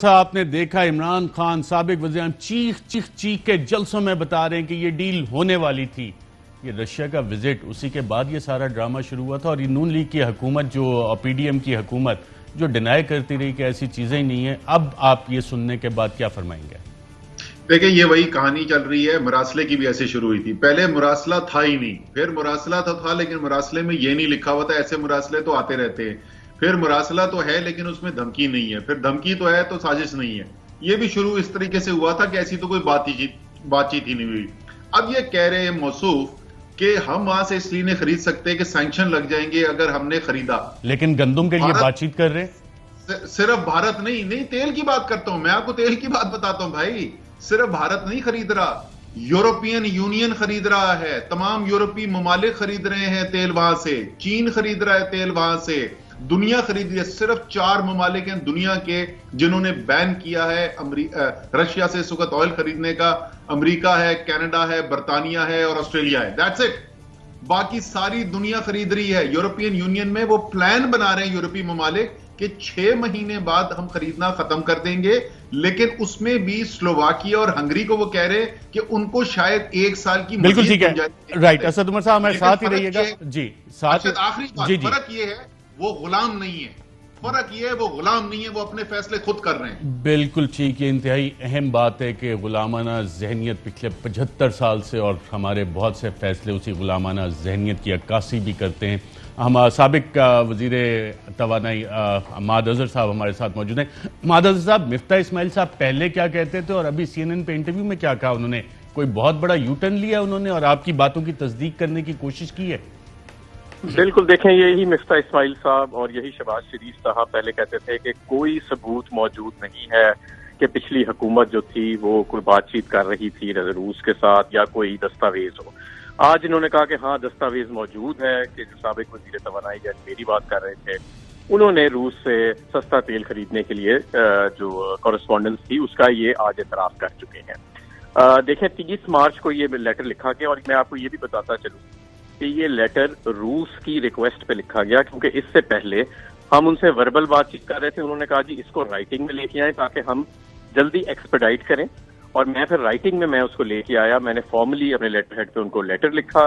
आपने देखा इमरान खान साबिक वज़ीर चीख के जलसों में बता रहे हैं कि ये डील होने वाली थी। ये रशिया का विजिट, उसी के बाद ये सारा ड्रामा शुरू हुआ था और नून लीग की हुकूमत जो पीडीएम की हुकूमत जो डिनाई करती रही कि ऐसी चीजें ही नहीं है। अब आप ये सुनने के बाद क्या फरमाएंगे? देखिए, ये वही कहानी चल रही है। मुरासले की भी ऐसे शुरू हुई थी। पहले मुरासला था ही नहीं, फिर मुरासला तो था लेकिन मुरासले में ये नहीं लिखा हुआ था। ऐसे मुरासले तो आते रहते हैं। फिर मुरासला तो है लेकिन उसमें धमकी नहीं है, फिर धमकी तो है तो साजिश नहीं है। ये भी शुरू इस तरीके से हुआ था कि ऐसी तो कोई बातचीत ही नहीं हुई। अब ये कह रहे हैं मौसूफ कि हम वहां से इसलिए नहीं खरीद सकते कि सैंक्शन लग जाएंगे अगर हमने खरीदा। लेकिन गंदम के लिए बातचीत कर रहे हैं। सिर्फ भारत नहीं, तेल की बात करता हूं मैं, आपको तेल की बात बताता हूं भाई। सिर्फ भारत नहीं खरीद रहा, यूरोपियन यूनियन खरीद रहा है, तमाम यूरोपीय ममालिक खरीद रहे हैं तेल वहां से, चीन खरीद रहा है तेल वहां से, दुनिया खरीद रही है। सिर्फ 4 ममालिक हैं दुनिया के जिन्होंने बैन किया है रशिया से सुगत ऑयल खरीदने का। अमेरिका है, कनाडा है, बर्तानिया है और ऑस्ट्रेलिया है। That's it. बाकी सारी दुनिया खरीद रही है। यूरोपियन यूनियन में वो प्लान बना रहे हैं यूरोपीय ममालिक कि 6 महीने बाद हम खरीदना खत्म कर देंगे। लेकिन उसमें भी स्लोवाकिया और हंगरी को वो कह रहे हैं कि उनको शायद 1 साल की बिल्कुल ठीक है, राइट। असद उमर साहब हमारे साथ ही रहिएगा जी। आखिरी बात, फर्क ये है वो गुलाम नहीं है। फर्क ये है वो गुलाम नहीं है, वो अपने फैसले खुद कर रहे हैं। बिल्कुल ठीक। ये इंतहाई अहम बात है कि गुलामाना जहनियत पिछले 75 साल से, और हमारे बहुत से फैसले उसी गुलामाना जहनियत की अक्कासी भी करते हैं। हम साबिक वजीर तवानाई माद अजहर साहब हमारे साथ मौजूद हैं। माद अजहर साहब, मिफ्ता इस्माइल साहब पहले क्या कहते थे और अभी CNN पे इंटरव्यू में क्या कहा उन्होंने? कोई बहुत बड़ा यू टर्न लिया उन्होंने और आपकी बातों की तस्दीक करने की कोशिश की है? बिल्कुल, देखें, यही मिफ्ता इस्माइल साहब और यही शहबाज शरीफ साहब पहले कहते थे कि कोई सबूत मौजूद नहीं है कि पिछली हुकूमत जो थी वो कोई बातचीत कर रही थी रूस के साथ या कोई दस्तावेज हो। आज इन्होंने कहा कि हाँ, दस्तावेज मौजूद है कि जो साबिक वजीर तवानाई यानी मेरी बात कर रहे थे, उन्होंने रूस से सस्ता तेल खरीदने के लिए जो कॉरेस्पॉन्डेंस थी उसका ये आज एतराफ कर चुके हैं। देखें, 30 मार्च को ये लेटर लिखा गया और मैं आपको ये भी बताता चलूँ कि ये लेटर रूस की रिक्वेस्ट पे लिखा गया, क्योंकि इससे पहले हम उनसे वर्बल बातचीत कर रहे थे। उन्होंने कहा जी इसको राइटिंग में लेके आए ताकि हम जल्दी एक्सपेडाइट करें, और मैं फिर राइटिंग में मैं उसको लेके आया। मैंने फॉर्मली अपने लेटर हेड पे उनको लेटर लिखा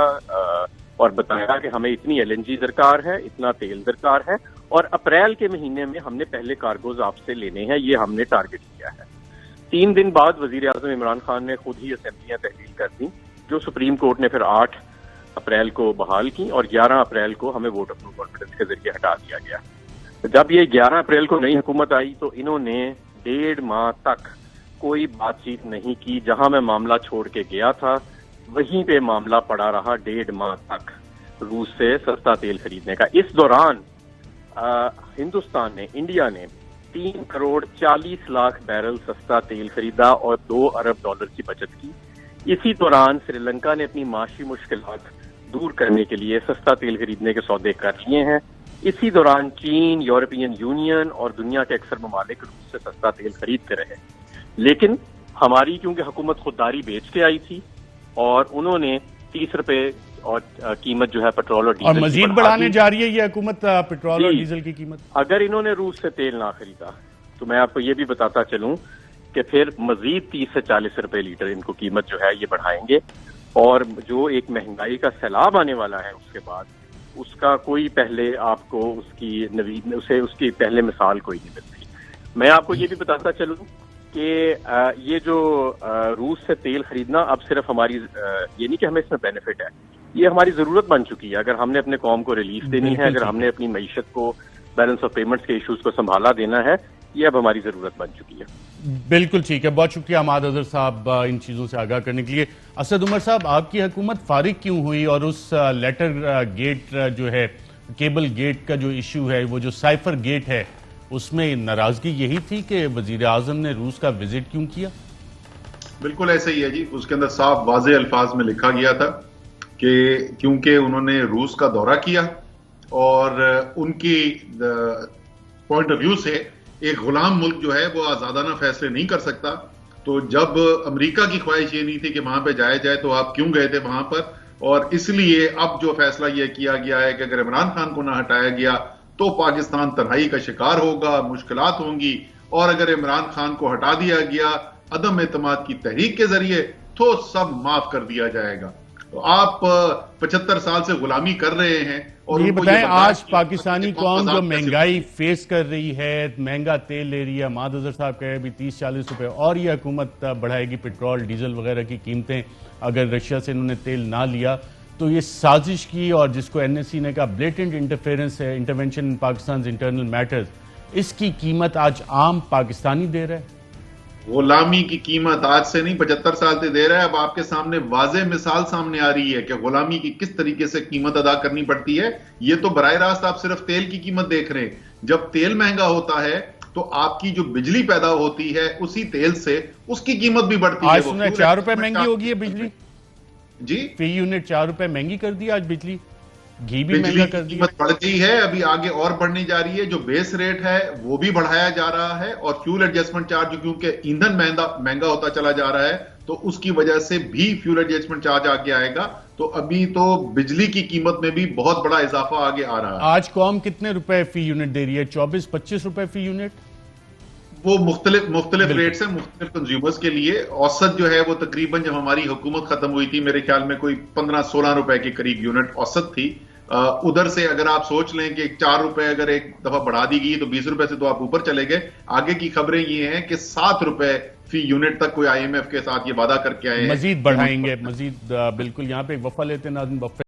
और बताया कि हमें इतनी LNG दरकार है, इतना तेल दरकार है, और अप्रैल के महीने में हमने पहले कार्गोज आपसे लेने हैं, ये हमने टारगेट किया है। 3 दिन बाद वजीर आजम इमरान खान ने खुद ही असेंबलियां तहलील कर दी, जो सुप्रीम कोर्ट ने फिर 8 अप्रैल को बहाल की और 11 अप्रैल को हमें वोट ऑफ नो कॉन्फिडेंस के जरिए हटा दिया गया। जब ये 11 अप्रैल को नई हुकूमत आई तो इन्होंने 1.5 माह तक कोई बातचीत नहीं की। जहां मैं मामला छोड़ के गया था वहीं पे मामला पड़ा रहा 1.5 माह तक रूस से सस्ता तेल खरीदने का। इस दौरान हिंदुस्तान ने, इंडिया ने 3 करोड़ 40 लाख बैरल सस्ता तेल खरीदा और $2 अरब की बचत की। इसी दौरान श्रीलंका ने अपनी माशी मुश्किलात दूर करने के लिए सस्ता तेल खरीदने के सौदे कर लिए हैं। इसी दौरान चीन, यूरोपियन यूनियन और दुनिया के अक्सर ममालिक रूस से सस्ता तेल खरीदते रहे। लेकिन हमारी क्योंकि हुकूमत खुददारी बेच के आई थी और उन्होंने 30 रुपए और कीमत जो है पेट्रोल और डीजल मजीद बढ़ाने जा रही है ये हुकूमत पेट्रोल और डीजल की कीमत। अगर इन्होंने रूस से तेल ना खरीदा तो मैं आपको ये भी बताता चलूं कि फिर मजीद 30 से 40 रुपए लीटर इनको कीमत जो है ये बढ़ाएंगे, और जो एक महंगाई का सैलाब आने वाला है उसके बाद, उसका कोई पहले आपको उसकी पहले मिसाल कोई नहीं मिलती। मैं आपको ये भी बताता चलूं कि ये जो रूस से तेल खरीदना अब सिर्फ हमारी ये नहीं कि हमें इसमें बेनिफिट है, ये हमारी जरूरत बन चुकी है। अगर हमने अपने कौम को रिलीफ देनी है, अगर हमने अपनी मईशत को, बैलेंस ऑफ पेमेंट्स के इश्यूज को संभाला देना है, ये अब हमारी जरूरत बन चुकी है। बिल्कुल ठीक है, बहुत शुक्रिया माद अजहर साहब इन चीजों से आगाह करने के लिए। असद उमर साहब, आपकी हुकूमत फारिग क्यों हुई और उस लेटर गेट जो है, केबल गेट का जो इश्यू है, वो जो साइफर गेट है, उसमें नाराजगी यही थी कि वजीर आजम ने रूस का विजिट क्यों किया? बिल्कुल ऐसे ही है जी। उसके अंदर साफ वाज़ेह अल्फाज में लिखा गया था कि क्योंकि उन्होंने रूस का दौरा किया और उनकी पॉइंट ऑफ व्यू से एक गुलाम मुल्क जो है वो आजादाना फैसले नहीं कर सकता। तो जब अमेरिका की ख्वाहिश ये नहीं थी कि वहां पे जाया जाए तो आप क्यों गए थे वहां पर, और इसलिए अब जो फैसला यह किया गया है कि अगर इमरान खान को ना हटाया गया तो पाकिस्तान तन्हाई का शिकार होगा, मुश्किलात होंगी और अगर इमरान खान को हटा दिया गया अदम एतमाद की तहरीक के जरिए तो सब माफ कर दिया जाएगा। तो आप 75 साल से गुलामी कर रहे हैं और ये उनको बताएं, आज बर्दाश्त नहीं पाकिस्तानी होता कि कौम जो आजाद कैसे महंगाई फेस कर रही है, महंगा तेल ले रही है, हमाद अजहर साहब कहे अभी 30-40 रुपए और ये हुकूमत बढ़ाएगी पेट्रोल डीजल वगैरह की कीमतें, अगर रशिया से इन्होंने तेल ना लिया तो ये साजिश की और जिसको एनएससी ने कहा ब्लेटेंट इंटरफेरेंस है, इंटरवेंशन इन पाकिस्तान इंटरनल मैटर्स, इसकी कीमत आज आम पाकिस्तानी दे रहा है। गुलामी की कीमत आज से नहीं 75 साल से दे रहा है। अब आपके सामने वाज़ेह मिसाल सामने आ रही है कि गुलामी की किस तरीके से कीमत अदा करनी पड़ती है। ये तो बराह रास्त आप सिर्फ तेल की कीमत देख रहे हैं। जब तेल महंगा होता है तो आपकी जो बिजली पैदा होती है उसी तेल से उसकी कीमत भी बढ़ती है। आज सुना 4 रुपए महंगी होगी है बिजली जी, फी यूनिट 4 रुपए महंगी कर दिया आज बिजली, घी भी बिजली महंगा की कर दिया। कीमत बढ़ गई है, अभी आगे और बढ़ने जा रही है। जो बेस रेट है वो भी बढ़ाया जा रहा है और फ्यूल एडजस्टमेंट चार्ज क्योंकि ईंधन महंगा होता चला जा रहा है तो उसकी वजह से भी फ्यूल एडजस्टमेंट चार्ज आगे आएगा। तो अभी तो बिजली की कीमत में भी बहुत बड़ा इजाफा आगे आ रहा है। आज कौम कितने रुपए फी यूनिट दे रही है? 24-25 रुपए फी यूनिट। वो मुख्तलिफ रेट्स हैं मुख्तलिफ कंज्यूमर्स के लिए। औसत जो है वो तकरीबन जब हमारी हुकूमत खत्म हुई थी मेरे ख्याल में कोई 15-16 रुपए के करीब यूनिट औसत थी। उधर से अगर आप सोच लें कि 4 रुपए अगर एक दफा बढ़ा दी गई तो 20 रुपए से तो आप ऊपर चले गए। आगे की खबरें ये हैं कि 7 रुपए फी यूनिट तक कोई IMF के साथ ये वादा करके आए हैं मजीद बढ़ाएंगे, मजीद बिल्कुल। यहाँ पे एक वफा लेते हैं नाज़रीन, वफा